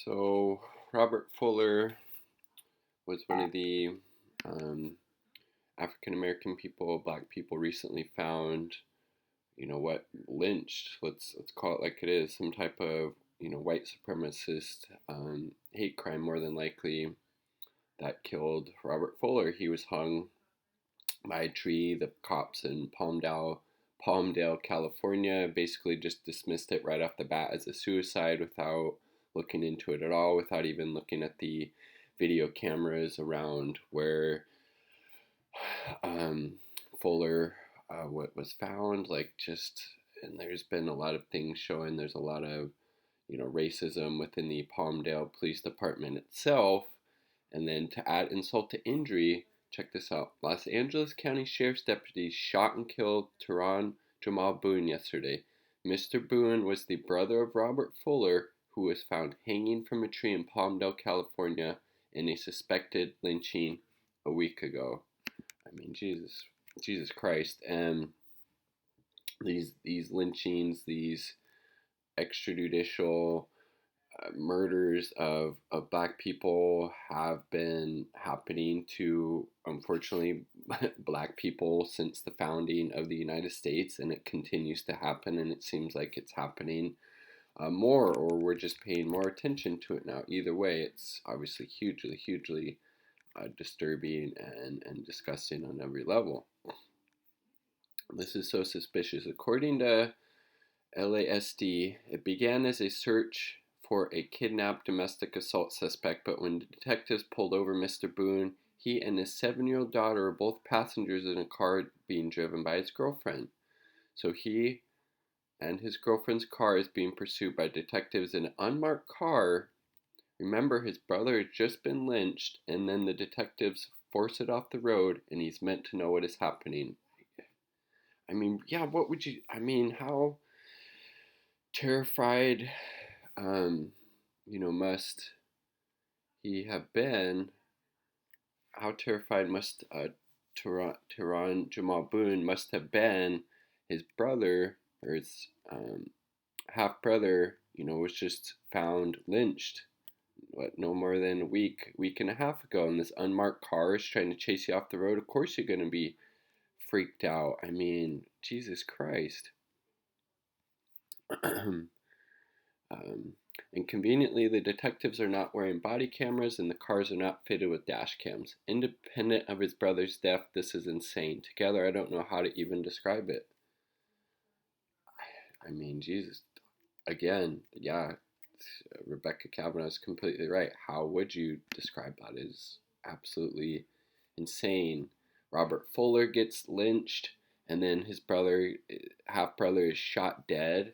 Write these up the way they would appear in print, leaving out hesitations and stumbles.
So Robert Fuller was one of the um, African American people, black people recently found, lynched. Let's call it like it is, some type of white supremacist hate crime, more than likely, that killed Robert Fuller. He was hung by a tree. The cops in Palmdale, California, basically just dismissed it right off the bat as a suicide without looking into it at all, without even looking at the video cameras around where um, Fuller what was found. And there's been a lot of things showing there's a lot of racism within the Palmdale Police Department itself. And then to add insult to injury, check this out. Los Angeles County Sheriff's deputies shot and killed Tehran Jamal Boone yesterday. Mr. Boone was the brother of Robert Fuller, who was found hanging from a tree in Palmdale, California, in a suspected lynching a week ago. I mean, Jesus Christ. And these lynchings, these extrajudicial murders of black people have been happening to, unfortunately, black people since the founding of the United States, and it continues to happen, and it seems like it's happening more, or we're just paying more attention to it now. Either way, it's obviously hugely disturbing and disgusting on every level. This is so suspicious. According to LASD, it began as a search for a kidnapped domestic assault suspect, but when detectives pulled over Mr. Boone, he and his 7-year-old daughter were both passengers in a car being driven by his girlfriend. So he and his girlfriend's car is being pursued by detectives in an unmarked car. Remember, his brother had just been lynched, and then the detectives force it off the road, and he's meant to know what is happening. I mean, yeah, how terrified, must he have been? How terrified must Tehran Jamal Boone must have been? His brother, or his half brother, was just found lynched. No more than a week and a half ago, and this unmarked car is trying to chase you off the road. Of course, you're going to be freaked out. I mean, Jesus Christ. Um, and conveniently, the detectives are not wearing body cameras and the cars are not fitted with dash cams. Independent of his brother's death, this is insane. Together, I don't know how to even describe it. I mean, Jesus. Again, yeah, Rebecca Kavanaugh is completely right. How would you describe that? It is absolutely insane. Robert Fuller gets lynched, and then his half brother, is shot dead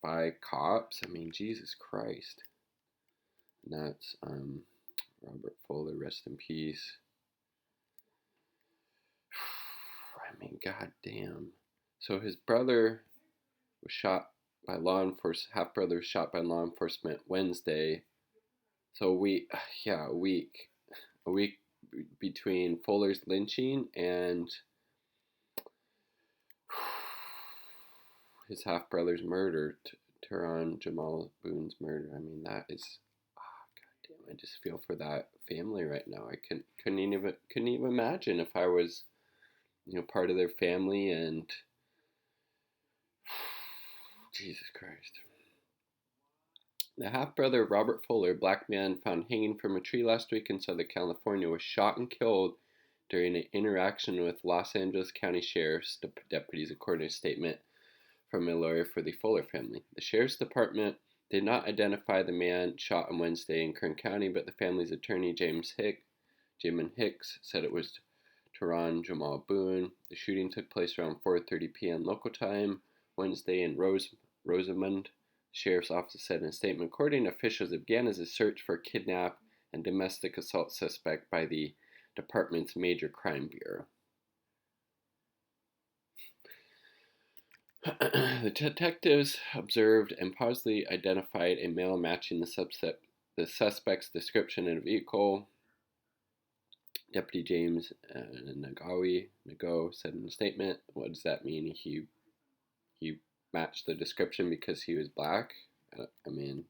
by cops. I mean, Jesus Christ. And that's Robert Fuller, rest in peace. I mean, goddamn. So his brother was shot by law enforcement. Half brother was shot by law enforcement Wednesday. So a week between Fuller's lynching and his half brother's murder, Tehran Jamal Boone's murder. I mean, that is, goddamn. I just feel for that family right now. I couldn't even imagine if I was, part of their family, and Jesus Christ. The half brother of Robert Fuller, black man found hanging from a tree last week in Southern California, was shot and killed during an interaction with Los Angeles County Sheriff's deputies, according to a statement from a lawyer for the Fuller family. The Sheriff's Department did not identify the man shot on Wednesday in Kern County, but the family's attorney, Jamin Hicks, said it was Tehran Jamal Boone. The shooting took place around 4:30 p.m. local time Wednesday in Rosamond. The sheriff's office said in a statement, according to officials, it began as a search for a kidnap and domestic assault suspect by the department's Major Crime Bureau. The detectives observed and positively identified a male matching the suspect's description in a vehicle. Deputy James Nago said in a statement, "What does that mean? He matched the description because he was black? I mean,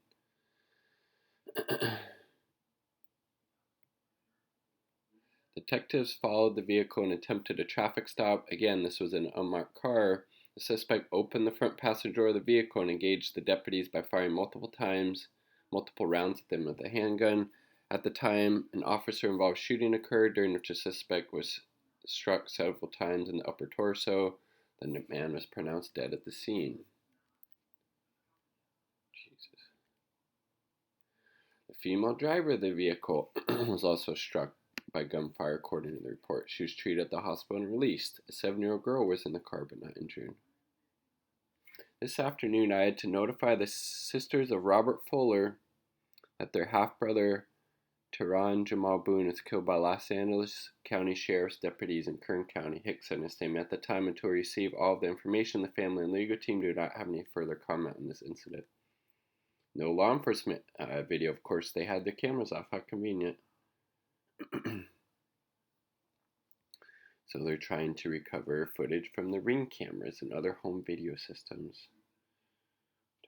Detectives followed the vehicle and attempted a traffic stop. Again, this was an unmarked car. The suspect opened the front passenger door of the vehicle and engaged the deputies by firing multiple rounds at them with a handgun. At the time, an officer-involved shooting occurred, during which the suspect was struck several times in the upper torso. The man was pronounced dead at the scene. Jesus. The female driver of the vehicle was also struck by gunfire, according to the report. She was treated at the hospital and released. A 7-year-old girl was in the car but not injured. This afternoon, I had to notify the sisters of Robert Fuller that their half-brother, Tehran Jamal Boone, was killed by Los Angeles County Sheriff's deputies in Kern County. Hicks said in a statement, "At the time, until we receive all of the information, the family and legal team do not have any further comment on this incident." No law enforcement video, of course. They had their cameras off. How convenient. So they're trying to recover footage from the Ring cameras and other home video systems.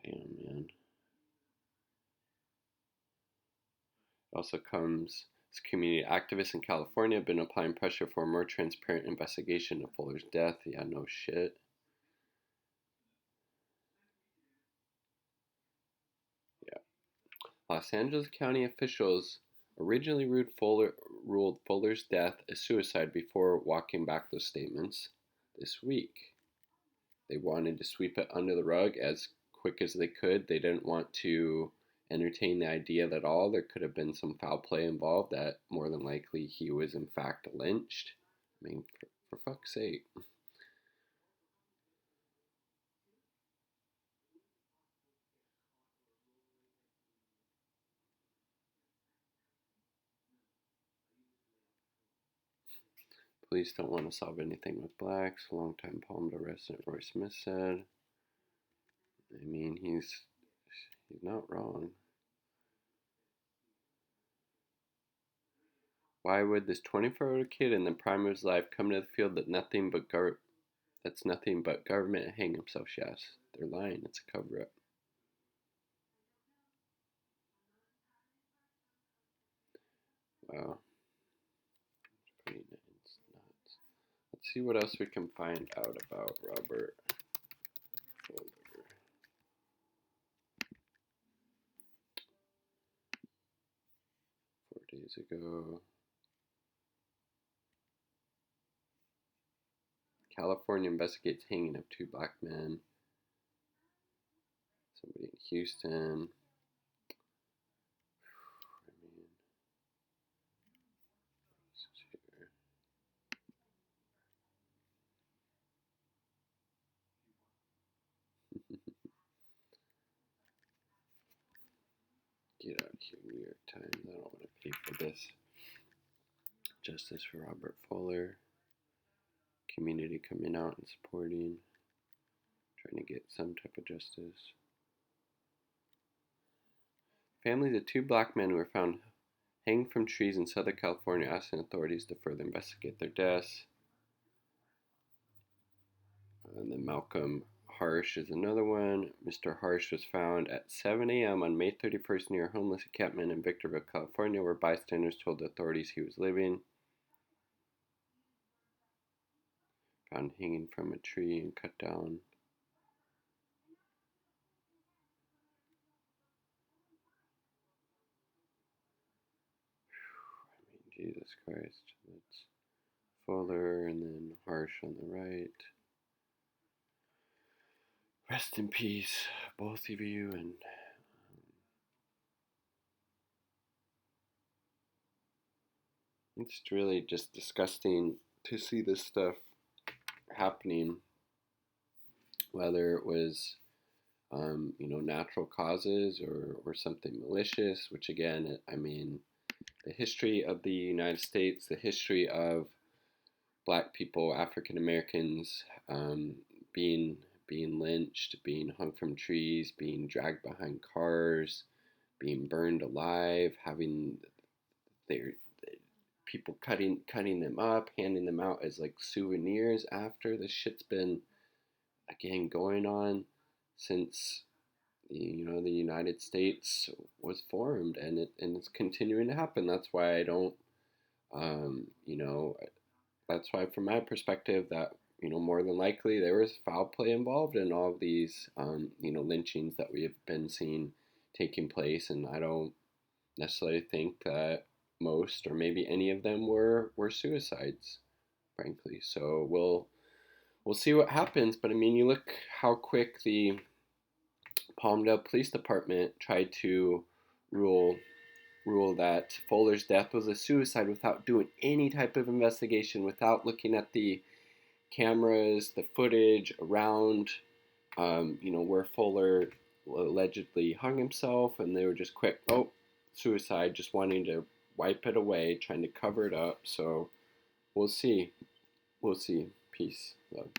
Damn, man. It also comes as community activists in California have been applying pressure for a more transparent investigation of Fuller's death. Yeah, no shit. Yeah. Los Angeles County officials originally ruled Fuller's death a suicide before walking back those statements this week. They wanted to sweep it under the rug as quick as they could. They didn't want to entertain the idea that there could have been some foul play involved, that more than likely he was in fact lynched. I mean, for fuck's sake. Police don't want to solve anything with blacks, longtime Palmdale resident Roy Smith said. I mean, he's not wrong. Why would this 24-year-old kid in the prime of his life come to the field that's nothing but government and hang himself? Yes, they're lying. It's a cover-up. Wow, pretty nuts. Let's see what else we can find out about Robert Fuller. 4 days ago. California investigates hanging of 2 black men. Somebody in Houston. Get out of here, New York Times. I don't want to pay for this. Justice for Robert Fuller. Community coming out and supporting. Trying to get some type of justice. Families of 2 black men who were found hanged from trees in Southern California asking authorities to further investigate their deaths. And then Malcolm Harsh is another one. Mr. Harsh was found at 7 a.m. on May 31st near a homeless encampment in Victorville, California, where bystanders told the authorities he was living. Found hanging from a tree and cut down. I mean, Jesus Christ. That's Fuller and then Harsh on the right. Rest in peace, both of you, and it's really just disgusting to see this stuff happening, whether it was, natural causes or something malicious, which again, I mean, the history of the United States, the history of black people, African Americans, being lynched, being hung from trees, being dragged behind cars, being burned alive, having their people cutting them up, handing them out as like souvenirs after. This shit's been again going on since the United States was formed, and it's continuing to happen. That's why I don't You know, that's why, from my perspective, that more than likely there was foul play involved in all of these lynchings that we have been seeing taking place, and I don't necessarily think that most or maybe any of them were suicides, frankly. So we'll see what happens. But I mean, you look how quick the Palmdale Police Department tried to rule that Fuller's death was a suicide without doing any type of investigation, without looking at the cameras, the footage around, where Fuller allegedly hung himself, and they were just quick, oh, suicide, just wanting to wipe it away, trying to cover it up. So we'll see. We'll see. Peace. Love.